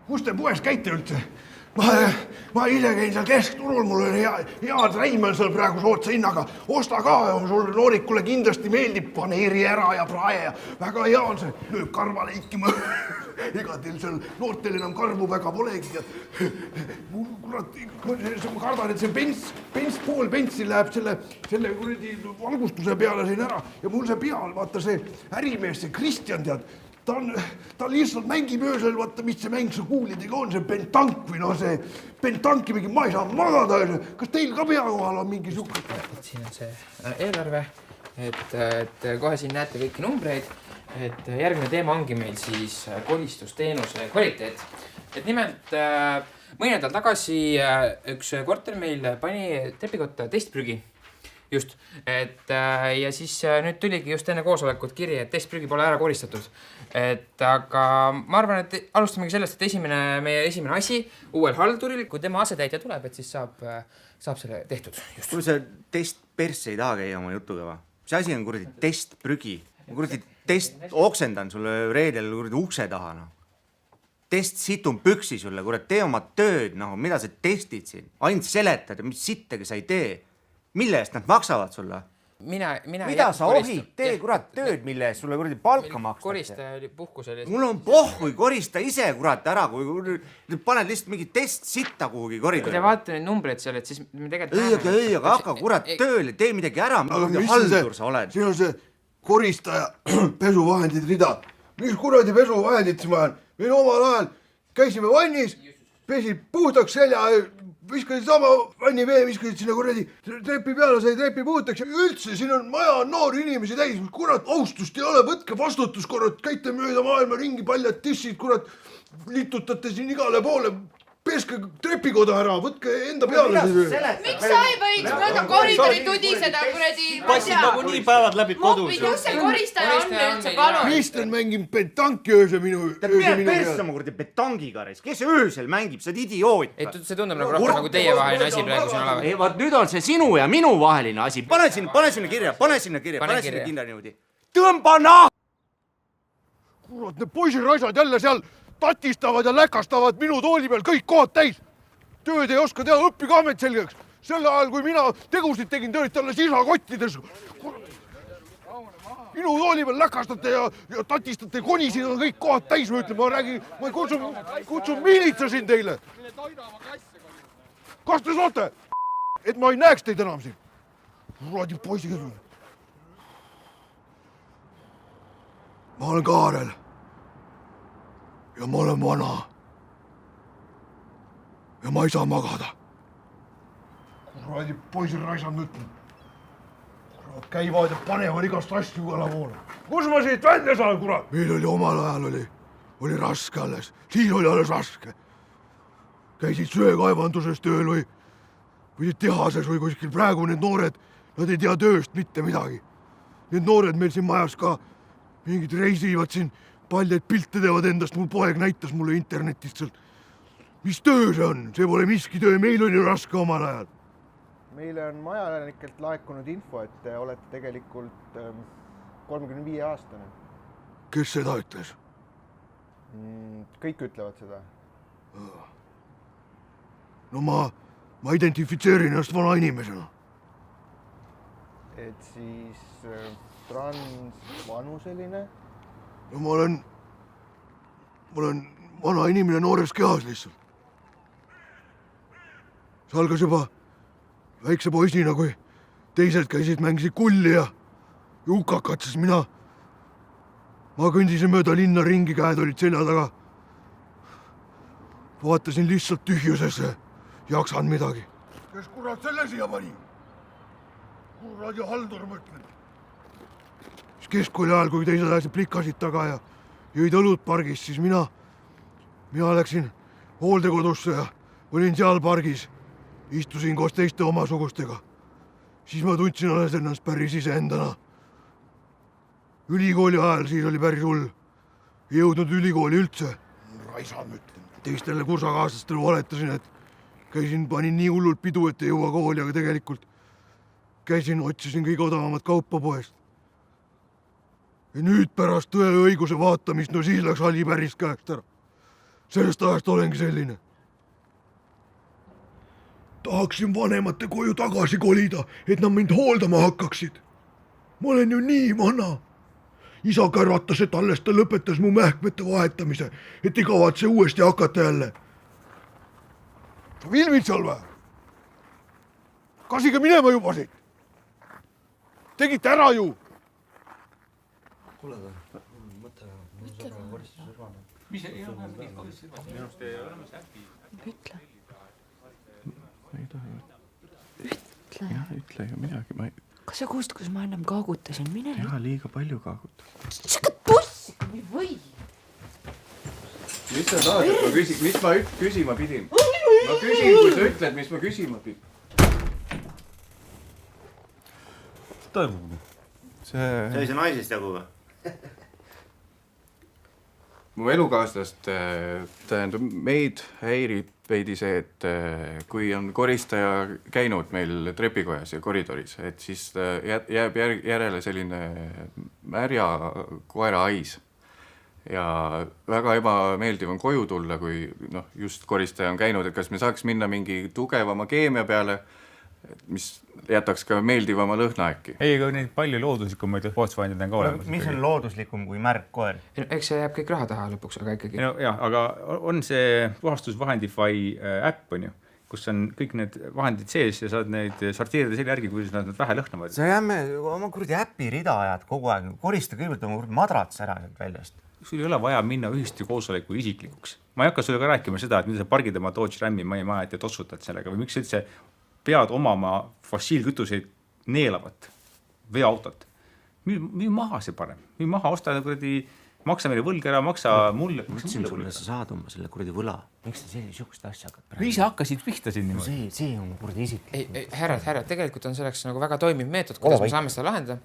Kus te poes käite üldse? Ma ise käin seal keskturul, mul on head räime seal praegu sootsa hinnaga. Osta ka, sul noorikule kindlasti meeldib paneeri ära ja prae ja väga hea on see. Lööb karva leikima. Ega teil seal noortel enam karvu väga polegi. Kurat, ma kardan, et see pool bentsi läheb selle kuradi valgustuse peale siin ära. Ja mul see peal, vaata see ärimees, see Kristjan, tead, ta lihtsalt mängib öösel, vaata, mis see mäng see kuulidega on, see pentank või no see pentanki mingi, ma ei saa magada. Kas teil ka pea kohal on mingi suhkur? Siin on see eelarve, et kohe siin näete kõiki numbreid, et järgmine teema ongi meil siis kolistusteenuse kvaliteet. Et nimelt mõni nädal tagasi üks korter meil pani trepikotta testprügi. Just, et ja siis nüüd tuligi just enne koosolekut kiri, et testprügi pole ära koristatud. Et aga ma arvan, et alustamegi sellest, et meie esimene asi uuel halduril, kui tema asetäitja tuleb, et siis saab selle tehtud. Kuule, see test persse ei taha käia oma jutuga va? See asi on kuradi testprügi. Ma kuradi oksendan sulle reedel kuradi ukse taha. No. Test situn püksi sulle, kurat, tee oma tööd, no, mida sa testid siin. Ainult seletad, mis sittagi sa ei tee. Mille eest nad maksavad sulle? Mida sa ohid? Tee kurat tööd, mille eest sulle kuradi palka makstakse. Koristaja oli puhkusel. Mul on pohhui, korista ise kurat ära, kui paned lihtsalt mingi test sitta kuhugi koridori. Kui te vaata neid numbreid seal, et siis me tegelikult... Ei, aga hakka kurat tööle, tee midagi ära, haldur sa oled. Siin on see koristaja pesuvahendid rida. Mis kuradi pesuvahendid siis ma olen? Meil omal ajal käisime vannis, pesid puhtaks selja... Viskasid sama vanni vee, viskasid sinna kuradi trepi peale, sai trepi puhtaks ja üldse siin on maja noori inimesi täis, kurat, austust ei ole, võtke vastutus, kurat, käite mööda maailma ringi, paljad tissid, kurat, litutate siin igale poole, peske trepikoda ära, võtke enda peale. Miks sa ei võiks mööda koridori tudiseda, kuradi, ma passid nagu nii päevad läbi kodus. Kus see koristaja on üldse, palun? Kristjan mängib petanki ööse minu mine persse oma kuradi petangiga, kes öösel mängib, sa oled idioot. See tundub nagu teie vaheline asi praegu siin oleva. Ei, vaat nüüd on see sinu ja minu vaheline asi. Pane sinna kirja, pane sinna kindla niimoodi. Tõmba nah! Kurat, need poisiraisad jälle seal tatistavad ja läkastavad minu tooli peal kõik kohad täis. Tööd ei oska teha, õppige amet selgeks. Selle ajal, kui mina tegusid tegin, te olite alles isakottides. Minu tooli peal läkastate ja tatistate, konisid on kõik kohad täis, ma ütlen, ma kutsun miilitsa siin teile. Kas te saate? Et ma ei näeks teid enam siin. Kuradi poisid. Ma olen Kaarel. Ja ma olen vana. Ja ma ei saa magada. Kuradi poisiraisad nüüd. Kurat, käivad ja panevad igast asju kõla poole. Kus ma siit välja saan, kurat? Meil oli omal ajal oli raske alles. Siis oli alles raske. Käisid söekaevanduses tööl või tehases või kuskil. Praegu need noored, nad ei tea tööst mitte midagi. Need noored meil siin majas ka mingid reisivad siin, paljad pilte teevad endast, mul poeg näitas mulle internetist seal. Mis töö see on? See pole miski töö, meil oli raske omal ajal. Meile on majaelanikelt laekunud info, et te olete tegelikult 35-aastane. Kes seda ütles? Kõik ütlevad seda. No ma identifitseerin ennast vana inimesena. Et siis transvanuseline? No ma olen vana inimene noores kehas lihtsalt. See algas juba väikse poisina, kui teised käisid, mängisid kulli ja ukakat, siis ma kõndisin mööda linna ringi, käed olid selja taga. Vaatasin lihtsalt tühjusesse, jaksan midagi. Kes kurat selle siia pani? Kurat ja haldur mõtlen. Keskkooli ajal, kui teised ajasid plikasid taga ja jõid õlut pargis, siis mina läksin hooldekodusse ja olin seal pargis. Istusin koos teiste omasugustega. Siis ma tundsin alles ennast päris iseendana. Ülikooli ajal siis oli päris hull. Ei jõudnud ülikooli üldse. Raisan ütlen. Teistele kursakaaslastele valetasin, et panin nii hullult pidu, et ei jõua kooli, aga tegelikult otsisin kõige odavamat kaupa poest. Ja nüüd pärast tõe õiguse vaatamist, no siis läks hali päris käest ära. sellest ajast olengi selline. Tahaksin vanemate koju tagasi kolida, et nad mind hooldama hakkaksid. Ma olen ju nii vana. Isa kärvatas, et alles ta lõpetas mu mähkmete vahetamise, et ei kavatse uuesti hakata jälle. Sa filmid seal või? Kasiga minema juba siit. Tegite ära ju. Kuule, mõtle. Mis ei ole minust ei ole olemas äpi. Ütle. Ma ei taha. Ütle. Jah, ütle ju midagi. Kas sa kuulsid, kus ma ennem kaagutasin? Mine. Jah, liiga palju kaaguta. Siuke puss! Ei või. Mis sa tahad, et ma küsin? Mis ma küsima pidin? Ma küsin, kui sa ütled, mis ma küsima pidin. Mis toimub? See oli see naisest jagu või? Mu elukaaslast, tähendab, meid häirib veidi see, et kui on koristaja käinud meil trepikojas ja koridoris, et siis jääb järele selline märja koera hais. Ja väga ebameeldiv on koju tulla, kui just koristaja on käinud, et kas me saaks minna mingi tugevama keemia peale, mis jätaks ka meeldivama lõhna äkki. Ei, aga neid palju looduslikumaid puhastusvahendid on ka olemas. Mis on looduslikum kui märg koer? Eks see jääb kõik raha taha lõpuks, aga ikkagi. No, jah, aga on see puhastusvahendify äpp, on ju, kus on kõik need vahendid sees ja saad neid sorteerida selle järgi, kuidas nad vähe lõhnavad. Sa jääme oma kurdi äpi rida ajad kogu aeg. Korista kõigepealt oma madrats ära väljast. Sul ei ole vaja minna ühistu koosoleku isiklikuks. Ma ei hakka sulle ka rääkima seda, et mida sa pargid oma Dodge Rami maja, et otsutad sellega või miks üldse pead omama fossiilkütuseid neelavat veoautot. Müü maha see parem. Müü maha, osta kuradi, maksa meile võlg ära, maksa mulle. Mõtlesin sulle, sa saad oma selle kuradi võla. Miks te sellist asja hakkad praegu? Või sa hakkasid pihta siin niimoodi? See on kuradi isiklik. Ei, härrad, tegelikult on selleks nagu väga toimiv meetod, kuidas me saame seda lahendada.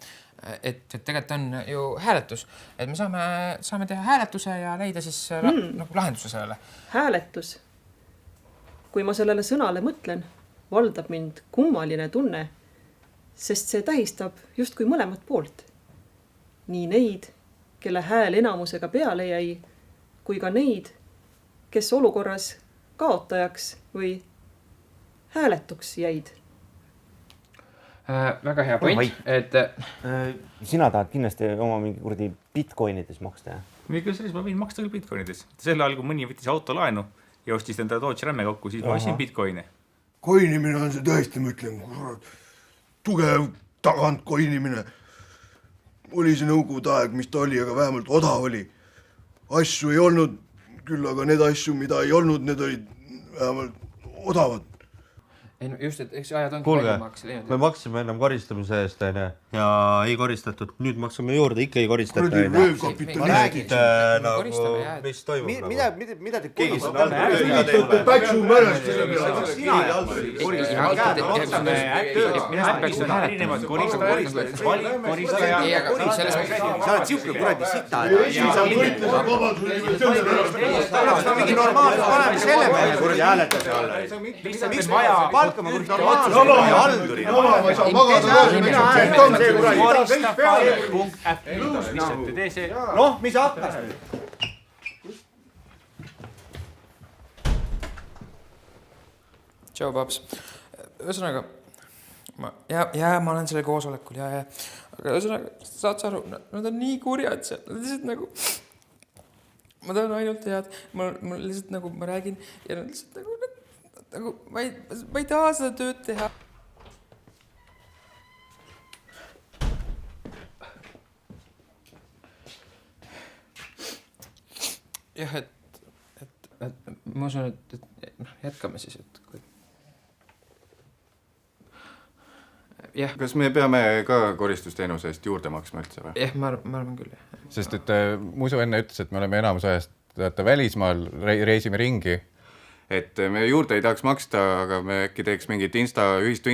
Et tegelikult on ju hääletus. Et me saame teha hääletuse ja leida siis lahenduse sellele. Hääletus. Kui ma sellele sõnale mõtlen, valdab mind kummaline tunne, sest see tähistab justkui mõlemat poolt. Nii neid, kelle hääl enamusega peale jäi, kui ka neid, kes olukorras kaotajaks või hääletuks jäid. Väga hea point, et... Sina tahad kindlasti oma mingi kuradi bitcoinides maksta, jah? Või selles ma võin maksta küll bitcoinides. Selle ajal, kui mõni võttis auto laenu ja ostis endale Dodge Ramme kokku, siis ma ostsin bitcoine. Koinimine on see tõesti, ma ütlen, tugev tagant koinimine. Oli see nõukogude aeg, mis ta oli, aga vähemalt odav oli. Asju ei olnud, küll aga need asju, mida ei olnud, need olid vähemalt odavad. Ei, no just, et eks ajad ongi Kuulge, me maksime ennem koristamise eest, ja ei koristatud. Nüüd maksame juurde, ikka ei koristata. Ma räägid nagu, mis toimub? Mida te keegi Pätsu märest. Sa oled siuke kuradi sita. Sa võitlesid vabadusele. Mingi normaalne, paneme selle mehe kuradi hääletuse alla. Miks vaja palkama kuradi normaalsuse ja haldurina? Ma ei saa magada. Noh, mis hakkas nüüd? Tšau, paps. Ühesõnaga, ma olen selle koosolekul ja aga ühesõnaga, saad sa aru, nad on nii kurjad seal, nad lihtsalt nagu, ma tahan ainult tead, ma lihtsalt nagu, ma räägin ja nad lihtsalt nagu, ma ei taha seda tööd teha. Jah, et ma usun, et jätkame siis, jah. Kas me peame ka koristusteenuse eest juurde maksma üldse või? Jah, ma arvan küll, jah. Sest et Musu enne ütles, et me oleme enamus ajast välismaal, reisime ringi, et me juurde ei tahaks maksta, aga me äkki teeks mingit ühistu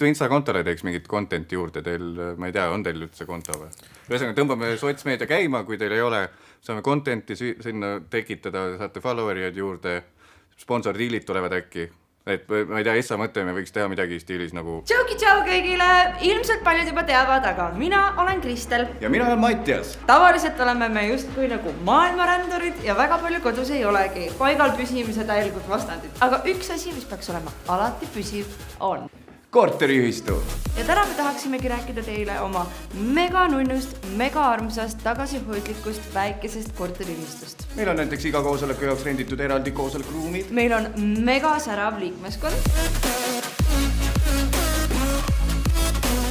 Insta-kontole teeks mingit content juurde teil, ma ei tea, on teil üldse konto või? Ühesõnaga, tõmbame sotsmeedia käima, kui teil ei ole, saame contenti sinna tekitada, saate followeriad juurde, sponsordiilid tulevad äkki, et ma ei tea, Essa mõte, me võiks teha midagi stiilis nagu tšau kõigile, ilmselt paljud juba teavad, aga mina olen Kristel. ja mina olen Mattias. Tavaliselt oleme me justkui nagu maailmarändurid ja väga palju kodus ei olegi. Paigal püsimise täielikult vastandid. Aga üks asi, mis peaks olema alati püsiv, on korteriühistu. ja täna me tahaksimegi rääkida teile oma mega nunnust, mega armsast, tagasihoidlikust, väikesest korteriühistust. Meil on näiteks iga koosoleku jaoks renditud eraldi koosolekuruumid. Meil on mega särav liikmeskond.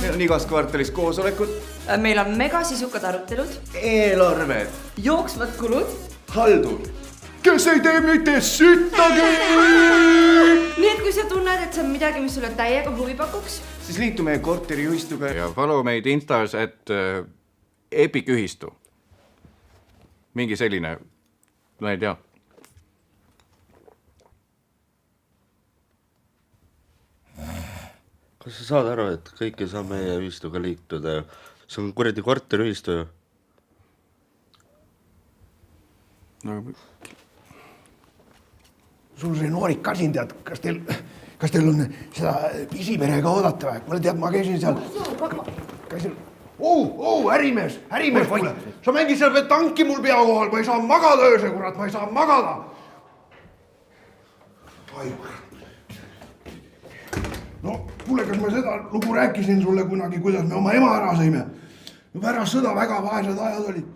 Meil on igas kvartalis koosolekud. Meil on mega sisukad arutelud. Eelarved. Jooksvad kulud. Haldur. Kes ei tee mitte süttagi! Nii et kui sa tunned, et see on midagi, mis sulle täiega huvi pakuks, siis liitu meie korteriühistuga ja follow meid Instas, et Epic ühistu. Mingi selline, ma ei tea. Kas sa saad aru, et kõik ei saa meie ühistuga liituda? See on kuradi korteriühistu ju. No, sul see noorik ka siin, tead, kas teil on seda pisiperega oodata või? Mulle tead, ma käisin seal... ärimees, kuule, sa mängid seal tanki mul pea kohal, ma ei saa magada ööse, kurat, ma ei saa magada. Ai, kurat. No, kuule, kas ma seda lugu rääkisin sulle kunagi, kuidas me oma ema ära sõime? Pärast sõda väga vaesed ajad olid.